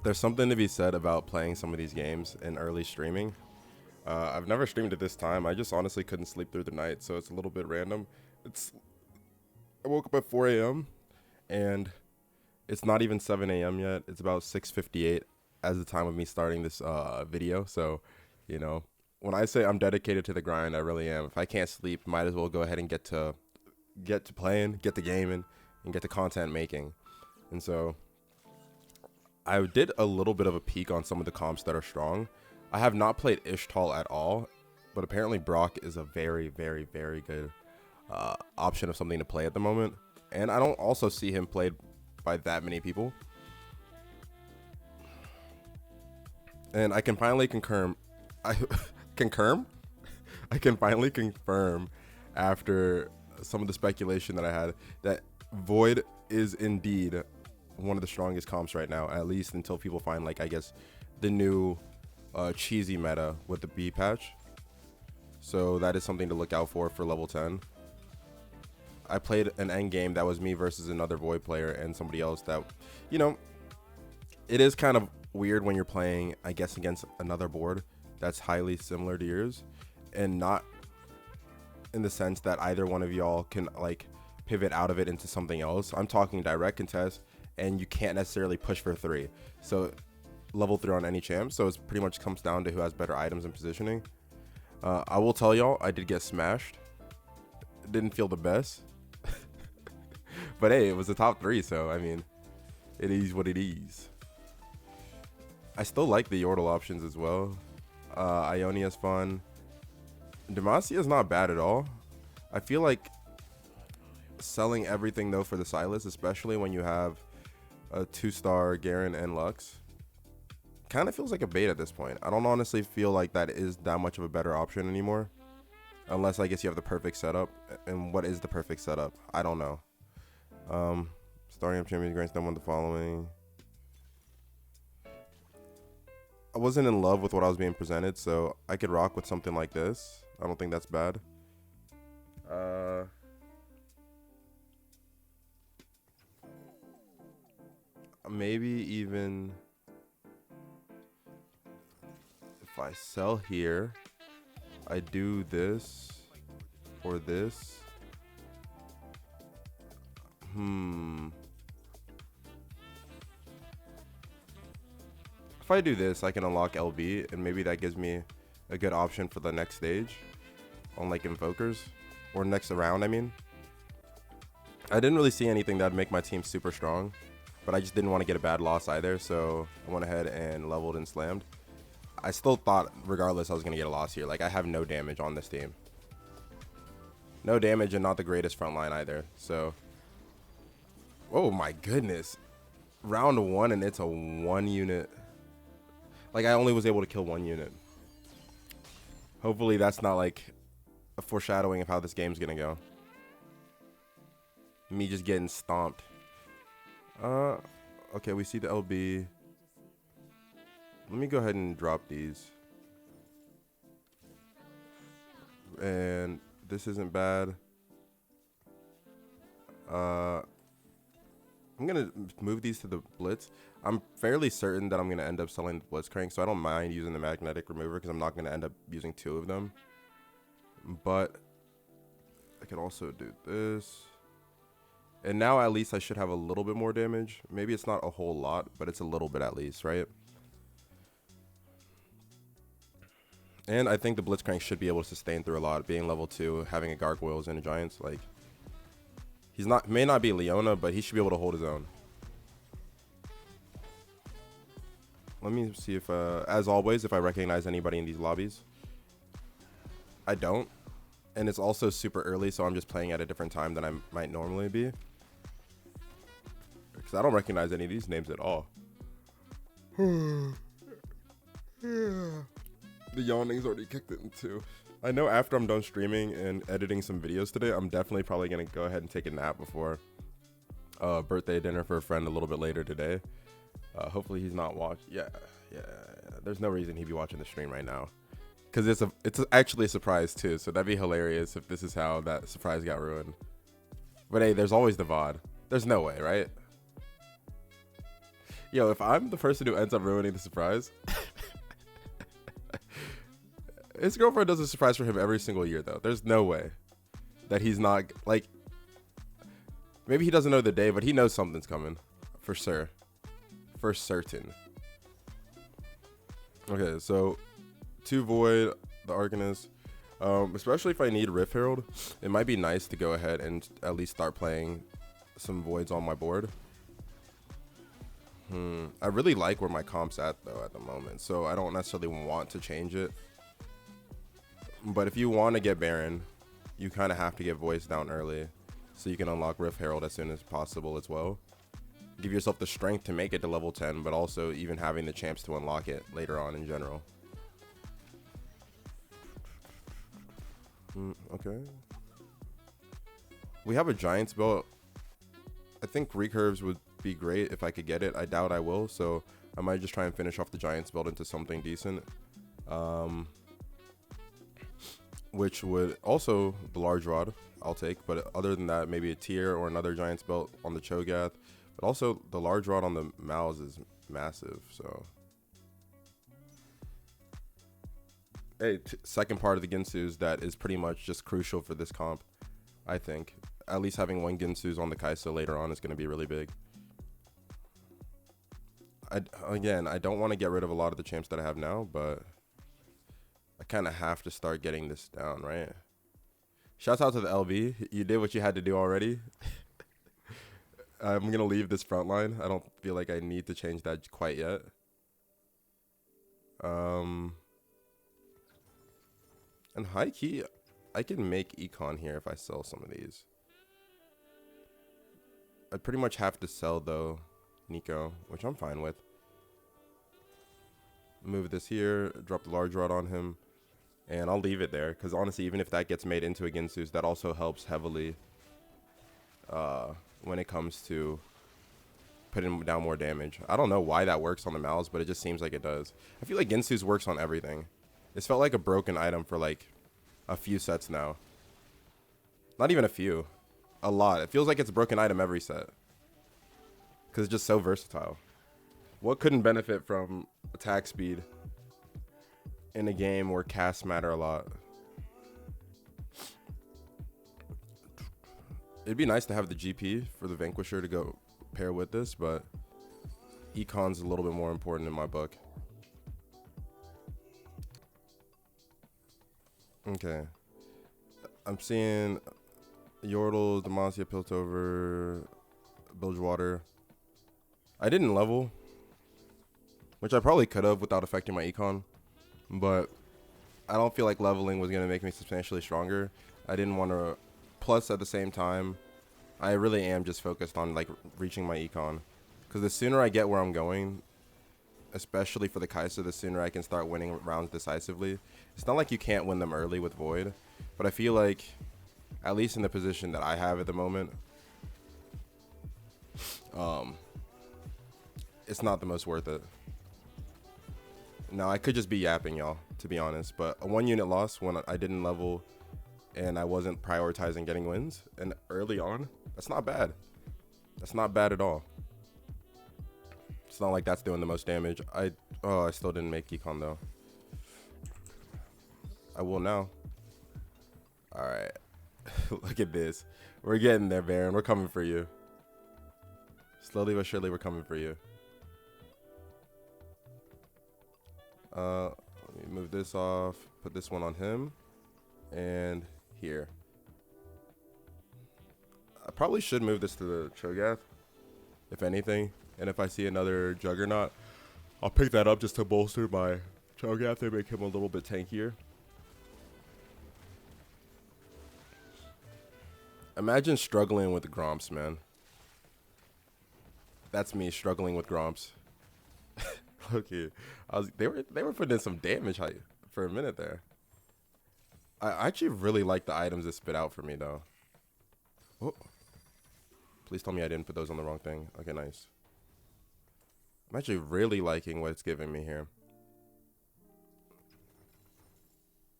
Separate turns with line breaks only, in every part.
There's something to be said about playing some of these games in early streaming. I've never streamed at this time. I just honestly couldn't sleep through the night, so it's a little bit random. It's I woke up at 4 a.m. and it's not even 7 a.m. yet. It's about 6:58 as the time of me starting this video. So, you know, when I say I'm dedicated to the grind, I really am. If I can't sleep, might as well go ahead and get to playing, get to gaming, and get to content making. And so I did a little bit of a peek on some of the comps that are strong. I have not played Ishtal at all, but apparently Brock is a very, very, very good option of something to play at the moment. And I don't also see him played by that many people. And I can finally concur. I can finally confirm after some of the speculation that I had that Void is indeed one of the strongest comps right now, at least until people find, like, I guess, the new cheesy meta with the B patch. So that is something to look out for level 10. I played an end game that was me versus another Void player and somebody else that, you know, it is kind of weird when you're playing, I guess, against another board that's highly similar to yours, and not in the sense that either one of y'all can, like, pivot out of it into something else. I'm talking direct contest, and you can't necessarily push for 3. So level 3 on any champ. So it pretty much comes down to who has better items and positioning. I will tell y'all, I did get smashed. Didn't feel the best. But hey, it was the top 3, so I mean, it is what it is. I still like the Yordle options as well. Ionia's fun. Demacia is not bad at all. I feel like selling everything though for the Silas, especially when you have a 2-star Garen and Lux, kind of feels like a bait at this point. I don't honestly feel like that is that much of a better option anymore, unless I guess you have the perfect setup. And what is the perfect setup? I don't know. Starting up champions grants them one the following. I wasn't in love with what I was being presented, so I could rock with something like this. I don't think that's bad. Maybe even if I sell here, I do this or this. If I do this, I can unlock LB, and maybe that gives me a good option for the next stage on, like, Invokers, or next round, I mean. I didn't really see anything that would make my team super strong, but I just didn't want to get a bad loss either, so I went ahead and leveled and slammed. I still thought, regardless, I was going to get a loss here. Like, I have no damage on this team. No damage and not the greatest front line either, so. Oh my goodness. Round 1 and it's a 1 unit. Like, I only was able to kill 1 unit. Hopefully that's not, like, a foreshadowing of how this game's going to go. Me just getting stomped. Okay, we see the LB. Let me go ahead and drop these. And this isn't bad. I'm going to move these to the Blitz. I'm fairly certain that I'm going to end up selling the Blitzcrank, so I don't mind using the Magnetic Remover because I'm not going to end up using 2 of them. But I can also do this. And now at least I should have a little bit more damage. Maybe it's not a whole lot, but it's a little bit at least, right? And I think the Blitzcrank should be able to sustain through a lot, being level 2, having a Gargoyles and a Giants. Like, may not be Leona, but he should be able to hold his own. Let me see if, as always, if I recognize anybody in these lobbies. I don't. And it's also super early, so I'm just playing at a different time than I might normally be. Because I don't recognize any of these names at all. The yawning's already kicked in too. I know after I'm done streaming and editing some videos today, I'm definitely probably going to go ahead and take a nap before birthday dinner for a friend a little bit later today. Hopefully he's not watching. Yeah. There's no reason he'd be watching the stream right now. Because it's actually a surprise too, so that'd be hilarious if this is how that surprise got ruined. But hey, there's always the VOD. There's no way, right? Yo, if I'm the person who ends up ruining the surprise, his girlfriend does a surprise for him every single year, though. There's no way that he's not, like, maybe he doesn't know the day, but he knows something's coming. For sure. For certain. Okay, so 2 Void, the Arcanist. Especially if I need Rift Herald, it might be nice to go ahead and at least start playing some Voids on my board. I really like where my comp's at, though, at the moment, so I don't necessarily want to change it. But if you want to get Baron, you kind of have to get Voice down early so you can unlock Rift Herald as soon as possible as well. Give yourself the strength to make it to level 10, but also even having the chance to unlock it later on in general. Okay. We have a Giant's Belt. I think recurves would be great if I could get it. I doubt I will, so I might just try and finish off the Giant's Belt into something decent. Which would also, the Large Rod I'll take, but other than that, maybe a Tier or another Giant's Belt on the Cho'Gath. But also, the Large Rod on the Mouse is massive, so. Hey, second part of the Ginsu's that is pretty much just crucial for this comp, I think. At least having 1 Ginsu's on the Kai'Sa later on is going to be really big. Again, I don't want to get rid of a lot of the champs that I have now, but I kind of have to start getting this down, right? Shouts out to the LB. You did what you had to do already. I'm going to leave this front line. I don't feel like I need to change that quite yet. And high key, I can make econ here if I sell some of these. I pretty much have to sell, though, Nico, which I'm fine with. Move this here, drop the Large Rod on him, and I'll leave it there. Because honestly, even if that gets made into a Ginsu's, that also helps heavily when it comes to putting down more damage. I don't know why that works on the Mouse, but it just seems like it does. I feel like Ginsu's works on everything. It's felt like a broken item for like a few sets now. Not even a few. A lot. It feels like it's a broken item every set. Because it's just so versatile. What couldn't benefit from attack speed in a game where casts matter a lot? It'd be nice to have the GP for the Vanquisher to go pair with this, but Econ's a little bit more important in my book. Okay. I'm seeing Yordle, Demacia, Piltover, Bilgewater. I didn't level, which I probably could have without affecting my econ, but I don't feel like leveling was going to make me substantially stronger. I didn't want to, plus at the same time, I really am just focused on like reaching my econ, because the sooner I get where I'm going, especially for the Kai'Sa, the sooner I can start winning rounds decisively. It's not like you can't win them early with Void, but I feel like, at least in the position that I have at the moment, it's not the most worth it. Now, I could just be yapping, y'all, to be honest, but a 1 unit loss when I didn't level and I wasn't prioritizing getting wins, and early on, that's not bad. That's not bad at all. It's not like that's doing the most damage. I still didn't make econ, though. I will now. All right. Look at this. We're getting there, Baron. We're coming for you. Slowly but surely, we're coming for you. Let me move this off. Put this one on him. And here. I probably should move this to the Cho'Gath, if anything. And if I see another Juggernaut, I'll pick that up just to bolster my Cho'Gath and make him a little bit tankier. Imagine struggling with Gromps, man. That's me struggling with Gromps. Okay, they were putting in some damage for a minute there. I actually really like the items that spit out for me, though. Oh. Please tell me I didn't put those on the wrong thing. Okay, nice. I'm actually really liking what it's giving me here.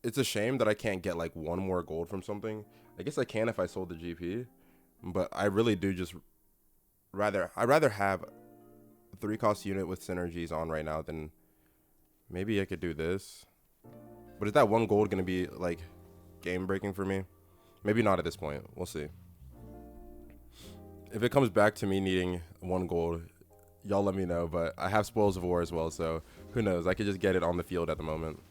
It's a shame that I can't get like 1 more gold from something. I guess I can if I sold the GP, but I really do just I'd rather have 3-cost unit with synergies on right now, then maybe I could do this. But is that 1 gold going to be, like, game-breaking for me? Maybe not at this point. We'll see. If it comes back to me needing 1 gold, y'all let me know. But I have Spoils of War as well, so who knows? I could just get it on the field at the moment.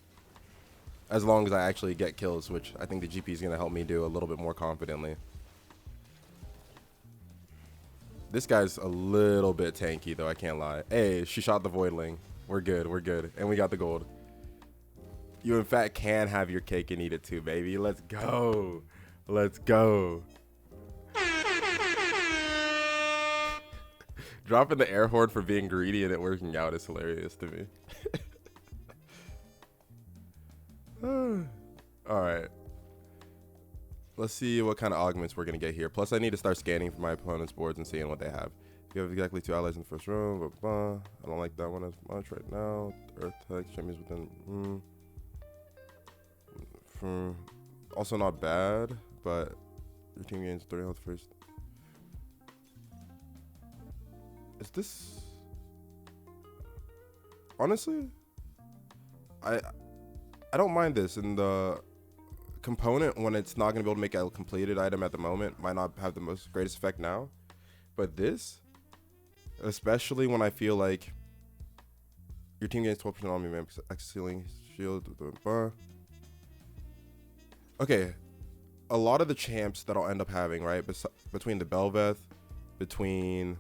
As long as I actually get kills, which I think the GP is going to help me do a little bit more confidently. This guy's a little bit tanky, though, I can't lie. Hey, she shot the Voidling. We're good, we're good. And we got the gold. You, in fact, can have your cake and eat it too, baby. Let's go. Let's go. Dropping the air horde for being greedy and it working out is hilarious to me. Alright. Let's see what kind of augments we're going to get here. Plus, I need to start scanning for my opponent's boards and seeing what they have. You have exactly 2 allies in the first round. Blah, blah, blah. I don't like that one as much right now. Earth tech, champions within. Also not bad, but your team gains 30 health first. Is this... Honestly, I don't mind this. And the component, when it's not going to be able to make a completed item at the moment, might not have the most greatest effect now. But this, especially when I feel like your team gains 12% on me, man, because X ceiling, shield, okay, a lot of the champs that I'll end up having, right, between the Belveth, between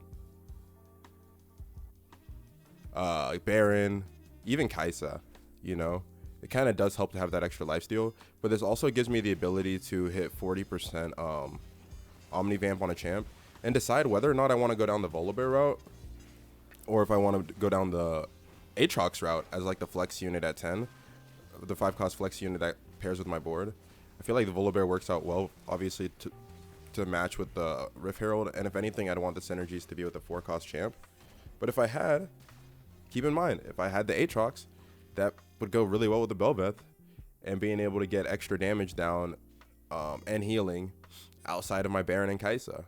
Baron, even Kaisa, you know, it kind of does help to have that extra lifesteal. But this also gives me the ability to hit 40% Omnivamp on a champ and decide whether or not I want to go down the Volibear route or if I want to go down the Aatrox route as like the flex unit at 10, the 5-cost flex unit that pairs with my board. I feel like the Volibear works out well, obviously, to match with the Rift Herald. And if anything, I'd want the synergies to be with the 4-cost champ. But if I had, keep in mind, if I had the Aatrox, that would go really well with the Belveth. And being able to get extra damage down and healing outside of my Baron and Kaisa.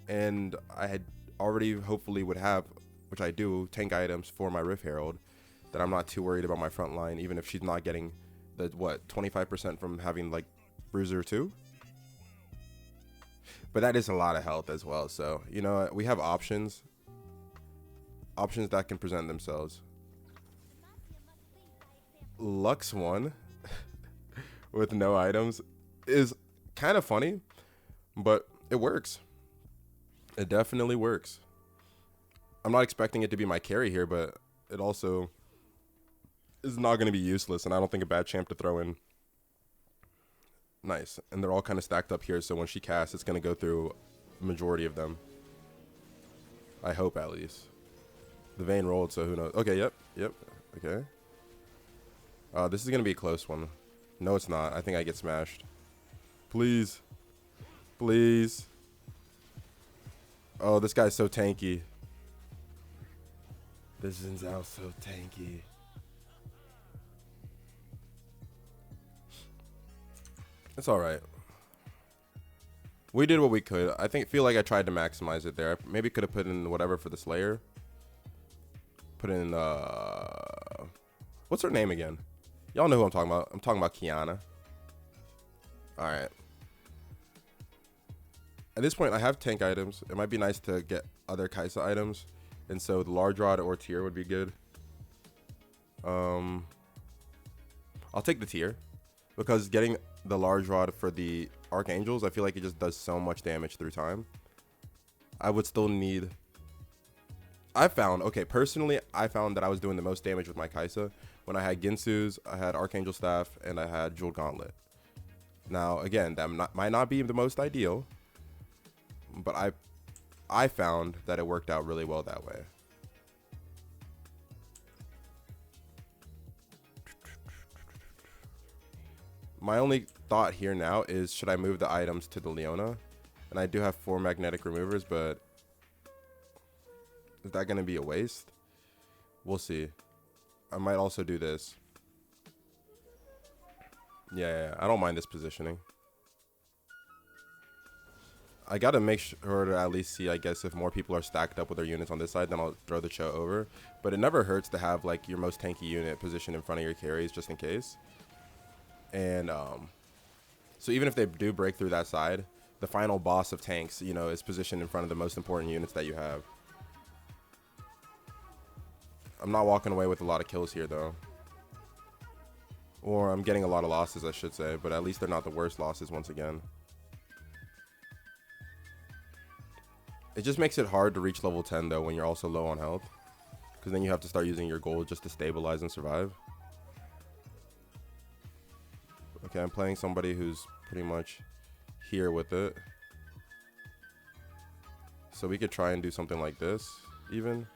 And I had already hopefully would have, which I do, tank items for my Rift Herald. That I'm not too worried about my front line, even if she's not getting the, what, 25% from having, like, Bruiser 2? But that is a lot of health as well, so, you know, we have options. Options that can present themselves. Lux 1 with no items is kind of funny, but it works. It definitely works. I'm not expecting it to be my carry here, but it also is not going to be useless, and I don't think a bad champ to throw in. Nice. And they're all kind of stacked up here, so when she casts, it's going to go through the majority of them. I hope, at least. The Vayne rolled, so who knows. Okay, yep. Okay. This is going to be a close one. No, it's not. I think I get smashed. Please. Please. Oh, this guy's so tanky. This Xin Zhao's so tanky. It's all right. We did what we could. Feel like I tried to maximize it there. I maybe could have put in whatever for the Slayer. Put in what's her name again? Y'all know who I'm talking about. I'm talking about Kiana. All right. At this point, I have tank items. It might be nice to get other Kaisa items, and so the large rod or tier would be good. I'll take the tier because getting the large rod for the Archangels, I feel like it just does so much damage through time. I would still need... personally, I found that I was doing the most damage with my Kaisa when I had Ginsu's, I had Archangel Staff, and I had Jeweled Gauntlet. Now, again, that might not be the most ideal, but I found that it worked out really well that way. My only thought here now is, should I move the items to the Leona? And I do have 4 magnetic removers, but is that going to be a waste? We'll see. I might also do this. Yeah, I don't mind this positioning. I gotta make sure to at least see, I guess, if more people are stacked up with their units on this side, then I'll throw the Cho over. But it never hurts to have like your most tanky unit positioned in front of your carries just in case. And so even if they do break through that side, the final boss of tanks, you know, is positioned in front of the most important units that you have. I'm not walking away with a lot of kills here though. Or I'm getting a lot of losses, I should say, but at least they're not the worst losses once again. It just makes it hard to reach level 10 though when you're also low on health, because then you have to start using your gold just to stabilize and survive. Okay, I'm playing somebody who's pretty much here with it. So we could try and do something like this even.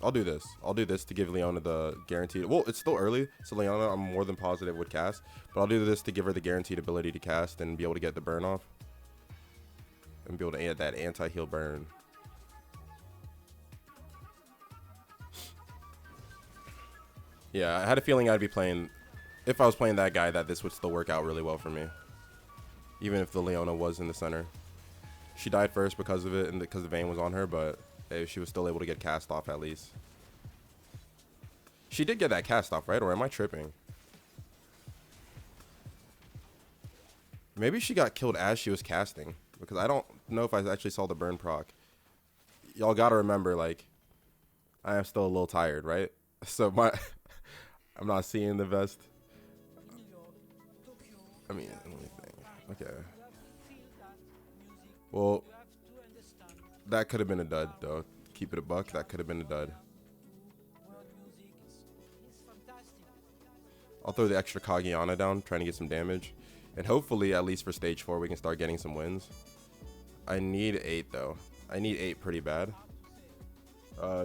I'll do this. I'll do this to give Leona the guaranteed. Well, it's still early, so Leona, I'm more than positive, would cast. But I'll do this to give her the guaranteed ability to cast and be able to get the burn off. And be able to add that anti-heal burn. Yeah, I had a feeling I'd be playing... If I was playing that guy, that this would still work out really well for me. Even if the Leona was in the center. She died first because of it and because the Vayne was on her, but... Hey, she was still able to get cast off at least. She did get that cast off, right? Or am I tripping? Maybe she got killed as she was casting, because I don't know if I actually saw the burn proc. Y'all gotta remember, like, I am still a little tired, right? So I'm not seeing the best. I mean, let me think. Okay. Well, that could have been a dud, though. Keep it a buck. That could have been a dud. I'll throw the extra Kagiana down, trying to get some damage. And hopefully, at least for stage 4, we can start getting some wins. I need 8, though. I need 8 pretty bad.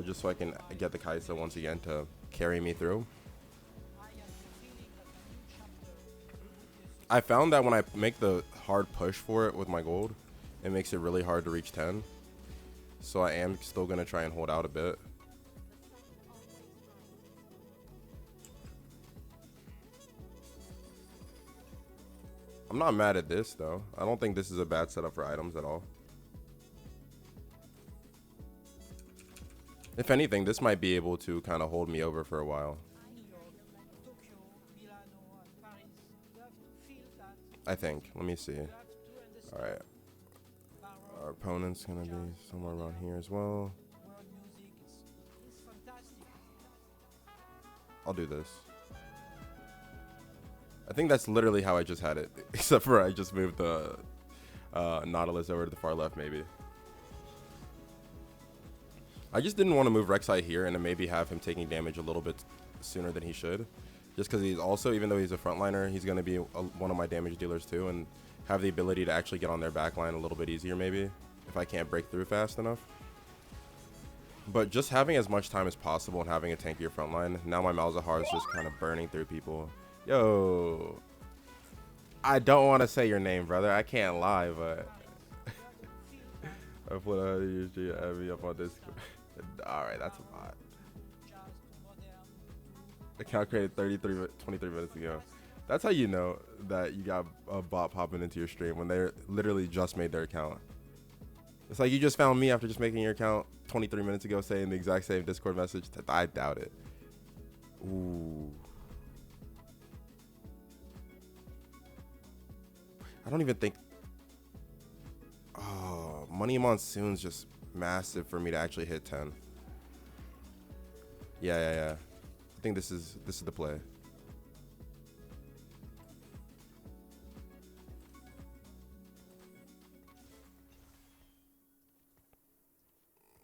Just so I can get the Kaisa once again to carry me through. I found that when I make the hard push for it with my gold, it makes it really hard to reach 10. So I am still going to try and hold out a bit. I'm not mad at this, though. I don't think this is a bad setup for items at all. If anything, this might be able to kind of hold me over for a while. I think. Let me see. All right. Our opponent's going to be somewhere around here as well. I'll do this. I think that's literally how I just had it. Except for I just moved the Nautilus over to the far left, maybe. I just didn't want to move Rek'Sai here and then maybe have him taking damage a little bit sooner than he should. Just because he's also, even though he's a frontliner, he's going to be one of my damage dealers too. And have the ability to actually get on their backline a little bit easier maybe, if I can't break through fast enough. But just having as much time as possible and having a tankier frontline, now my Malzahar is just kind of burning through people. Yo, I don't want to say your name, brother. I can't lie, but I put out usually add me up on Discord. All right, that's a lot. Account created 23 minutes ago. That's how you know that you got a bot popping into your stream, when they literally just made their account. It's like you just found me after just making your account 23 minutes ago saying the exact same Discord message. I doubt it. Ooh. I don't even think... Oh, Money Monsoon's just massive for me to actually hit 10. Yeah. I think this is the play.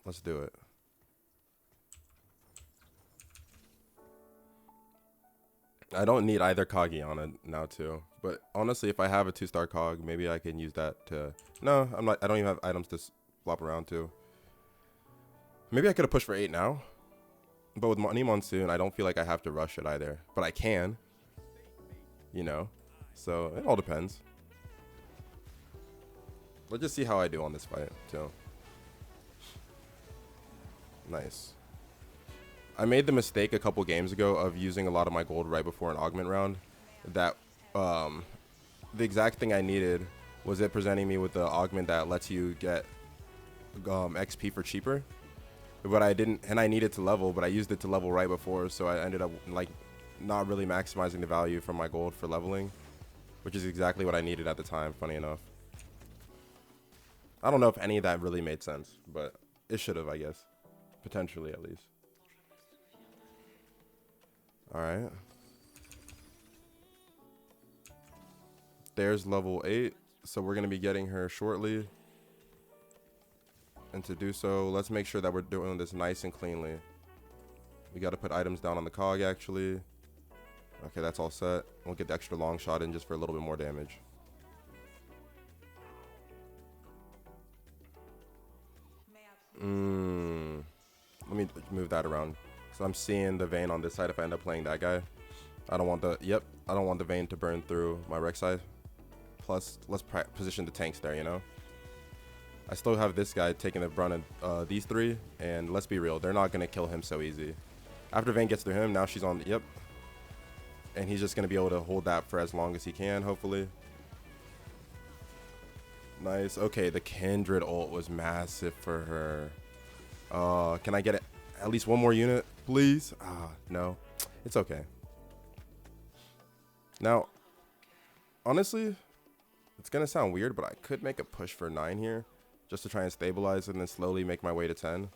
Let's do it. I don't need either Kagiana now too. But honestly, if I have a 2-star Cog, maybe I can use that to... No, I'm not. I don't even have items to flop around to. Maybe I could have pushed for 8 now. But with Money Monsoon, I don't feel like I have to rush it either. But I can. You know? So, it all depends. Let's just see how I do on this fight, too. Nice. I made the mistake a couple games ago of using a lot of my gold right before an augment round. That um, the exact thing I needed was it presenting me with the augment that lets you get XP for cheaper. But I didn't, and I needed to level, but I used it to level right before, so I ended up like not really maximizing the value from my gold for leveling, which is exactly what I needed at the time, funny enough. I don't know if any of that really made sense, but it should have, I guess. Potentially, at least. Alright. There's level 8, so we're going to be getting her shortly. And to do so, let's make sure that we're doing this nice and cleanly. We got to put items down on the cog, actually. Okay, that's all set. We'll get the extra long shot in just for a little bit more damage. Let me move that around. So I'm seeing the Vayne on this side if I end up playing that guy. I don't want the, I don't want the Vayne to burn through my Rex side. Plus, let's position the tanks there, you know? I still have this guy taking the brunt of these three, and let's be real, they're not going to kill him so easy. After Vayne gets through him, now she's on, and he's just going to be able to hold that for as long as he can, hopefully. Nice. Okay, the Kindred ult was massive for her. Can I get at least one more unit, please? No. It's okay. Now, honestly, it's going to sound weird, but I could make a push for 9 here. Just to try and stabilize and then slowly make my way to 10.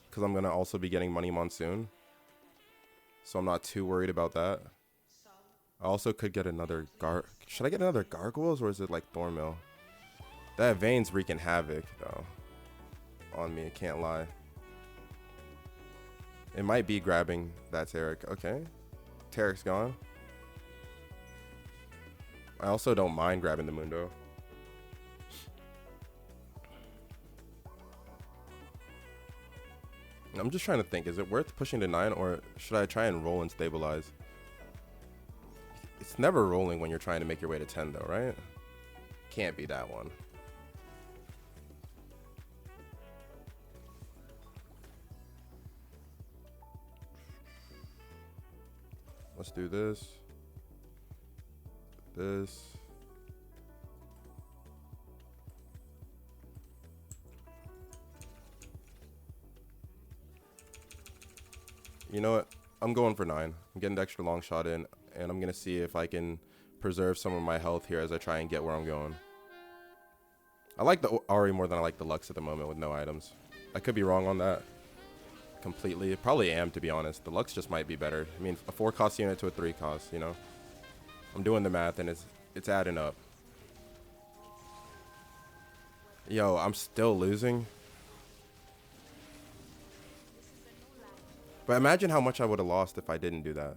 Because I'm going to also be getting Money Monsoon. So I'm not too worried about that. I also could get another Should I get another Gargoyles or is it like Thornmill? That Vayne's wreaking havoc though. On me, I can't lie. It might be grabbing that Taric. Okay. Taric's gone. I also don't mind grabbing the Mundo. I'm just trying to think, is it worth pushing to 9 or should I try and roll and stabilize? It's never rolling when you're trying to make your way to 10 though, right? Can't be that one. Let's do this. This. You know what? I'm going for 9. I'm getting the extra long shot in, and I'm going to see if I can preserve some of my health here as I try and get where I'm going. I like the Ari more than I like the Lux at the moment with no items. I could be wrong on that completely. Probably am, to be honest. The Lux just might be better. I mean, a 4-cost unit to a 3-cost, you know? I'm doing the math, and it's adding up. Yo, I'm still losing. But imagine how much I would have lost if I didn't do that.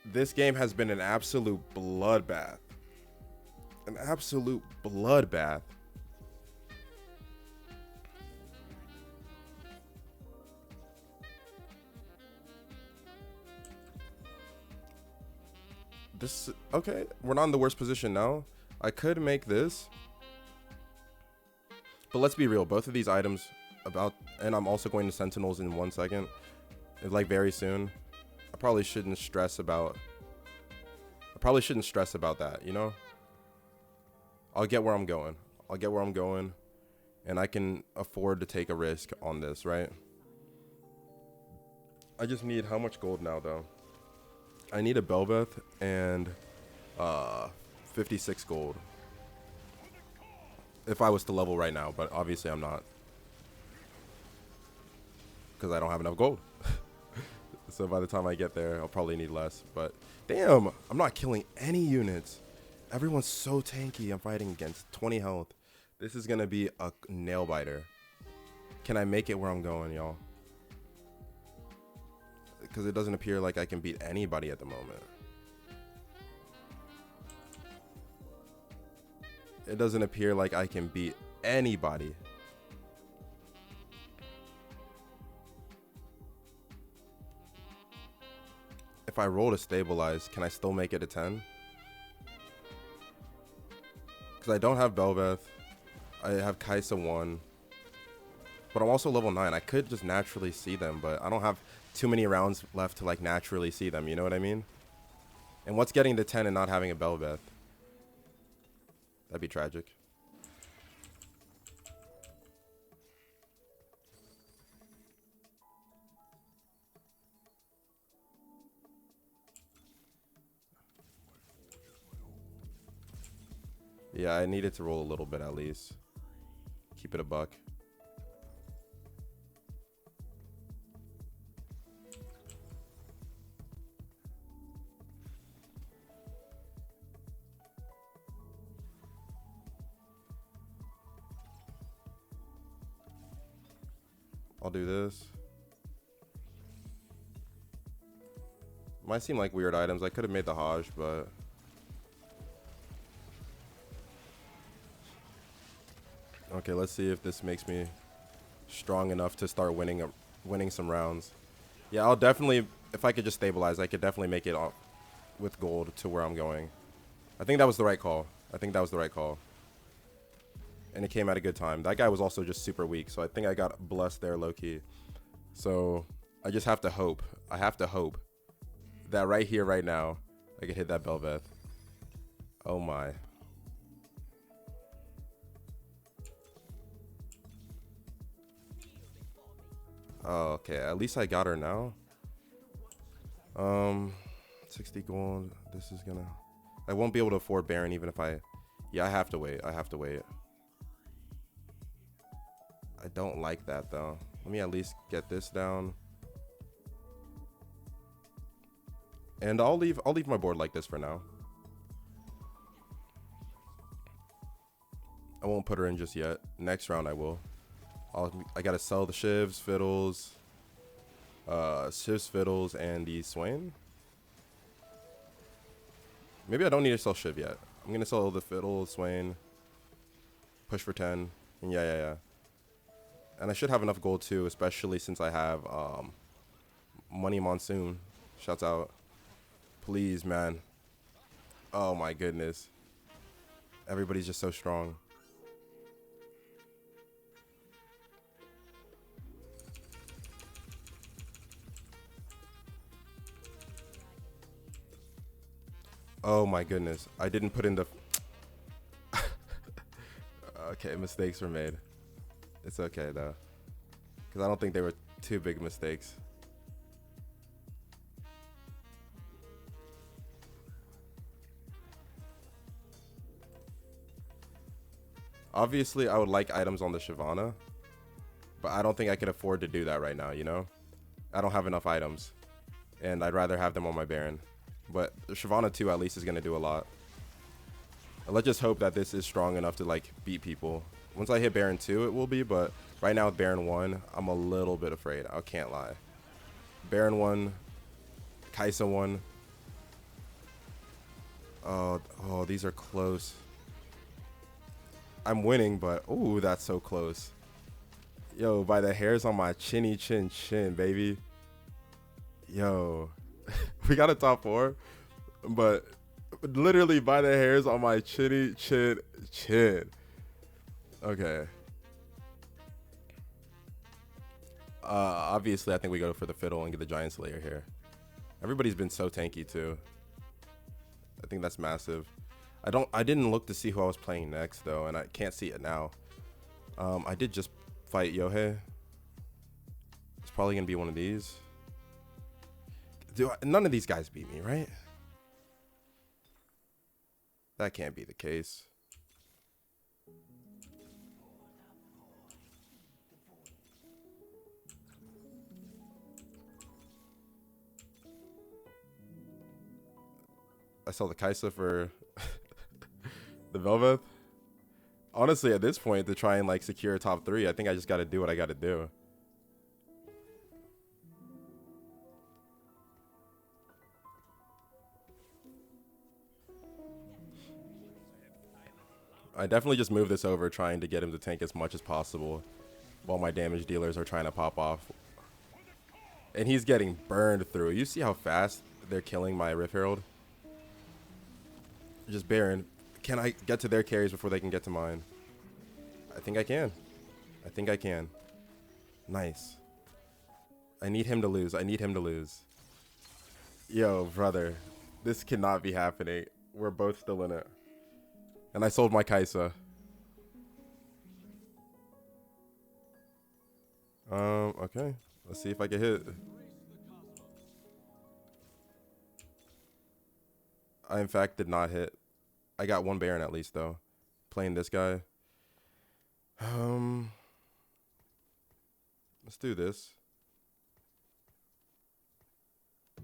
This game has been an absolute bloodbath. An absolute bloodbath. Okay, we're not in the worst position now. I could make this. But let's be real, both of these items and I'm also going to Sentinels in 1 second. It's like very soon. I probably shouldn't stress about that, you know? I'll get where I'm going. And I can afford to take a risk on this, right? I just need how much gold now though? I need a Belveth and 56 gold. If I was to level right now, but obviously I'm not. Because I don't have enough gold. So by the time I get there, I'll probably need less. But damn, I'm not killing any units. Everyone's so tanky. I'm fighting against 20 health. This is going to be a nail biter. Can I make it where I'm going, y'all? Because it doesn't appear like I can beat anybody at the moment. It doesn't appear like I can beat anybody. If I roll to stabilize, can I still make it a 10? Because I don't have Belveth. I have Kaisa 1. But I'm also level 9. I could just naturally see them, but I don't have too many rounds left to like naturally see them. You know what I mean? And what's getting the 10 and not having a Belveth? That'd be tragic. Yeah, I needed to roll a little bit at least. Keep it a buck. I'll do this. Might seem like weird items. I could have made the Hajj, but okay, let's see if this makes me strong enough to start winning some rounds. Yeah, I'll definitely, if I could just stabilize, I could definitely make it with gold to where I'm going. I think that was the right call. I think that was the right call. And it came at a good time. That guy was also just super weak, so I think I got blessed there low-key. So I just have to hope. I have to hope that right here, right now, I could hit that Belveth. Oh my. Oh, okay, at least I got her now. 60 gold. This is gonna... I won't be able to afford Baron even if I... Yeah, I have to wait. I have to wait. I don't like that though. Let me at least get this down. And I'll leave my board like this for now. I won't put her in just yet. Next round I will. I gotta sell the Shivs, Fiddles, and the Swain. Maybe I don't need to sell Shiv yet. I'm gonna sell the Fiddle, Swain, push for 10, and yeah. And I should have enough gold too, especially since I have Money Monsoon. Shouts out. Please, man. Oh my goodness. Everybody's just so strong. Oh my goodness. I didn't put in the... Okay, mistakes were made. It's okay though. Because I don't think they were too big mistakes. Obviously, I would like items on the Shyvana, but I don't think I could afford to do that right now, you know? I don't have enough items, and I'd rather have them on my Baron. But the Shyvana 2 at least is going to do a lot. And let's just hope that this is strong enough to, like, beat people. Once I hit Baron 2, it will be, but right now with Baron 1, I'm a little bit afraid. I can't lie. Baron 1, Kaisa 1. Oh, these are close. I'm winning, but ooh, that's so close. Yo, by the hairs on my chinny chin, baby. Yo, we got a top 4, but literally by the hairs on my chinny chin. Okay. Obviously, I think we go for the Fiddle and get the Giant Slayer here. Everybody's been so tanky too. I think that's massive. I didn't look to see who I was playing next though, and I can't see it now. I did just fight Yohei. It's probably gonna be one of these. None of these guys beat me, right? That can't be the case. I saw the Kaisa for the Velvet. Honestly, at this point, to try and like secure a top 3, I think I just got to do what I got to do. I definitely just move this over, trying to get him to tank as much as possible while my damage dealers are trying to pop off. And he's getting burned through. You see how fast they're killing my Rift Herald? Just Baron. Can I get to their carries before they can get to mine? I think I can. I think I can. Nice. I need him to lose. I need him to lose. Yo, brother. This cannot be happening. We're both still in it. And I sold my Kaisa. Okay. Let's see if I can hit. I, in fact, did not hit. I got one Baron at least, though. Playing this guy. Let's do this.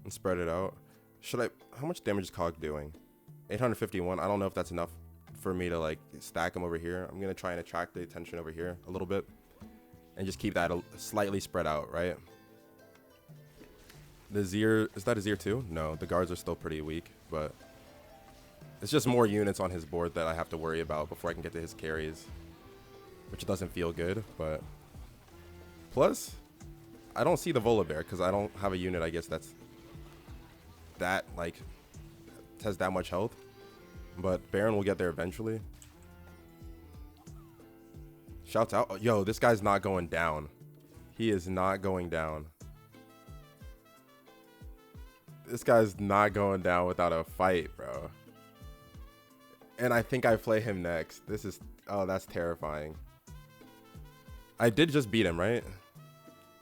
And spread it out. Should I... How much damage is Cog doing? 851. I don't know if that's enough for me to, like, stack him over here. I'm going to try and attract the attention over here a little bit. And just keep that slightly spread out, right? The Zir... Is that a Zir too? No, the guards are still pretty weak, but... It's just more units on his board that I have to worry about before I can get to his carries. Which doesn't feel good, but... Plus, I don't see the Volibear because I don't have a unit, I guess, that's... That, like... Has that much health. But Baron will get there eventually. Shouts out. Yo, this guy's not going down. He is not going down. This guy's not going down without a fight, bro. And I think I play him next. This is... Oh, that's terrifying. I did just beat him, right?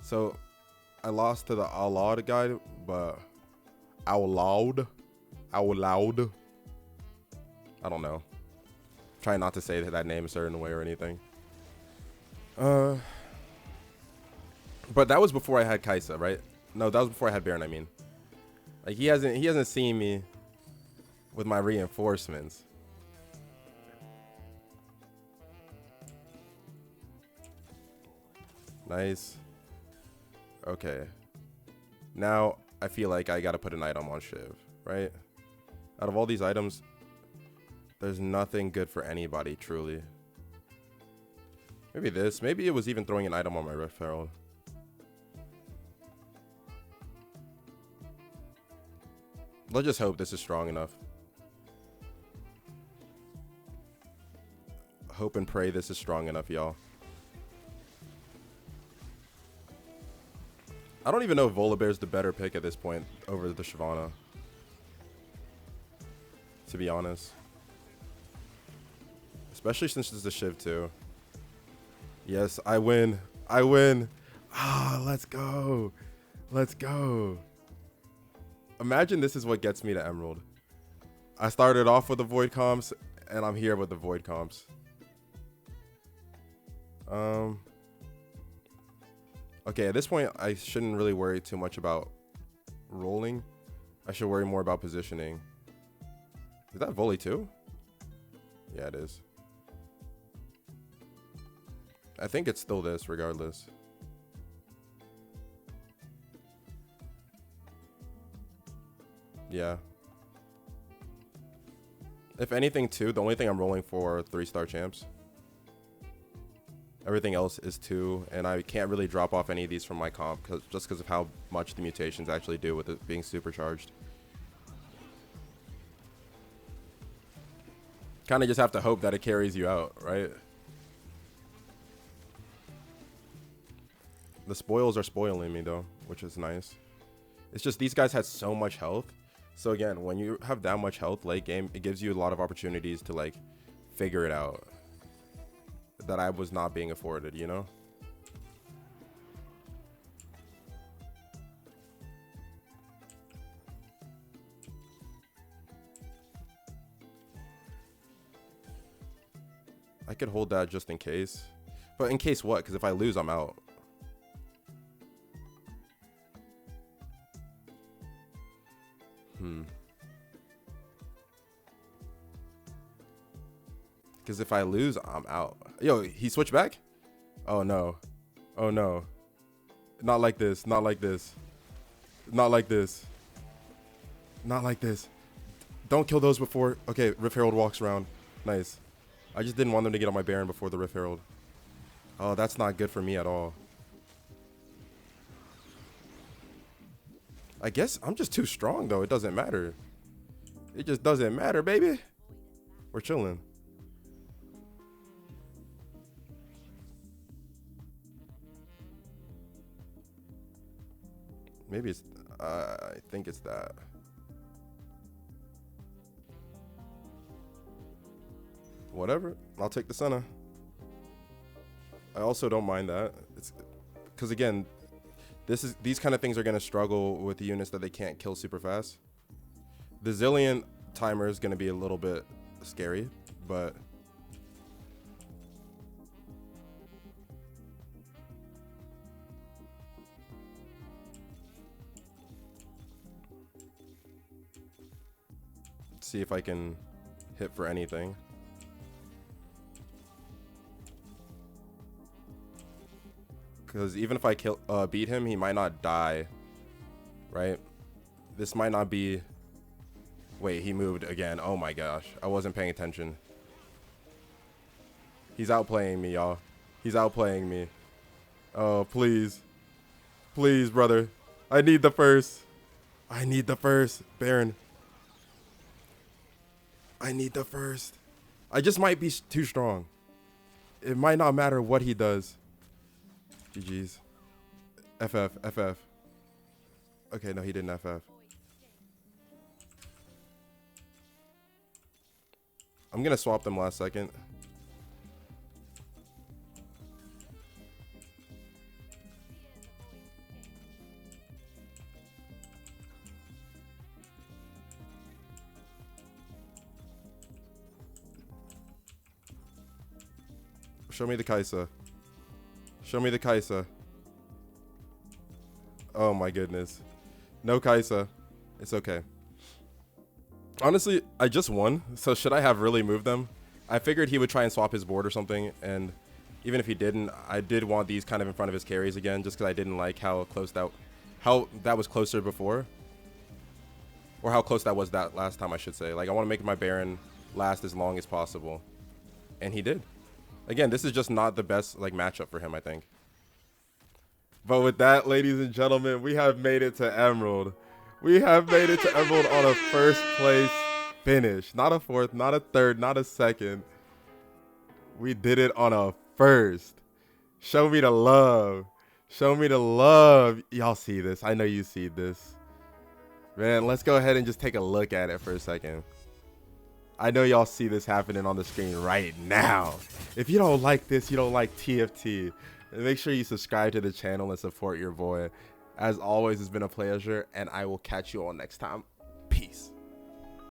So, I lost to the Outlaw guy, but... Outlaw? Outloud? I don't know. Try not to say that name a certain way or anything. But that was before I had Kaisa, right? No, that was before I had Baron, I mean. Like, he hasn't seen me with my reinforcements. Nice. Okay. Now, I feel like I gotta put an item on Shiv, right? Out of all these items, there's nothing good for anybody, truly. Maybe this. Maybe it was even throwing an item on my Rift Herald. Let's just hope this is strong enough. Hope and pray this is strong enough, y'all. I don't even know if Volibear's the better pick at this point over the Shyvana. To be honest. Especially since it's a Shiv too. Yes, I win. I win. Ah, let's go. Let's go. Imagine this is what gets me to Emerald. I started off with the Void Comps, and I'm here with the Void Comps. Okay, at this point, I shouldn't really worry too much about rolling. I should worry more about positioning. Is that volley too? Yeah, it is. I think it's still this, regardless. Yeah. If anything, too, the only thing I'm rolling for are 3-star champs. Everything else is 2, and I can't really drop off any of these from my comp just because of how much the mutations actually do with it being supercharged. Kind of just have to hope that it carries you out, right? The spoils are spoiling me, though, which is nice. It's just these guys had so much health. So, again, when you have that much health late game, it gives you a lot of opportunities to, like, figure it out. That I was not being afforded, you know? I could hold that just in case. But in case what? Because if I lose, I'm out. Because if I lose, I'm out. Yo, he switched back? Oh, no. Oh, no. Not like this. Not like this. Not like this. Not like this. Don't kill those before. Okay, Rift Herald walks around. Nice. I just didn't want them to get on my Baron before the Rift Herald. Oh, that's not good for me at all. I guess I'm just too strong, though. It doesn't matter. It just doesn't matter, baby. We're chilling. Maybe it's... I think it's that. Whatever. I'll take the Senna. I also don't mind that. It's because again, these kind of things are gonna struggle with the units that they can't kill super fast. The Zillion timer is gonna be a little bit scary, but see if I can hit for anything. Because even if I beat him, he might not die, right? This might not be... Wait, he moved again. Oh my gosh. I wasn't paying attention. He's outplaying me, y'all. He's outplaying me. Oh, please. Please, brother. I need the first. I need the first. Baron. I need the first. I just might be too strong. It might not matter what he does. GG's. FF, FF. Okay, no, he didn't FF. I'm gonna swap them last second. Show me the Kaisa. Show me the Kaisa. Oh my goodness. No Kaisa. It's okay. Honestly, I just won, so should I have really moved them? I figured he would try and swap his board or something, and even if he didn't, I did want these kind of in front of his carries again, just because I didn't like how that was closer before. Or how close that was that last time, I should say. Like, I want to make my Baron last as long as possible. And he did. Again, this is just not the best like matchup for him, I think. But with that, ladies and gentlemen, we have made it to Emerald. We have made it to Emerald on a first place finish. Not a fourth, not a third, not a second. We did it on a first. Show me the love. Show me the love. Y'all see this. I know you see this. Man, let's go ahead and just take a look at it for a second. I know y'all see this happening on the screen right now. If you don't like this, you don't like TFT, make sure you subscribe to the channel and support your boy. As always, it's been a pleasure, and I will catch you all next time. Peace.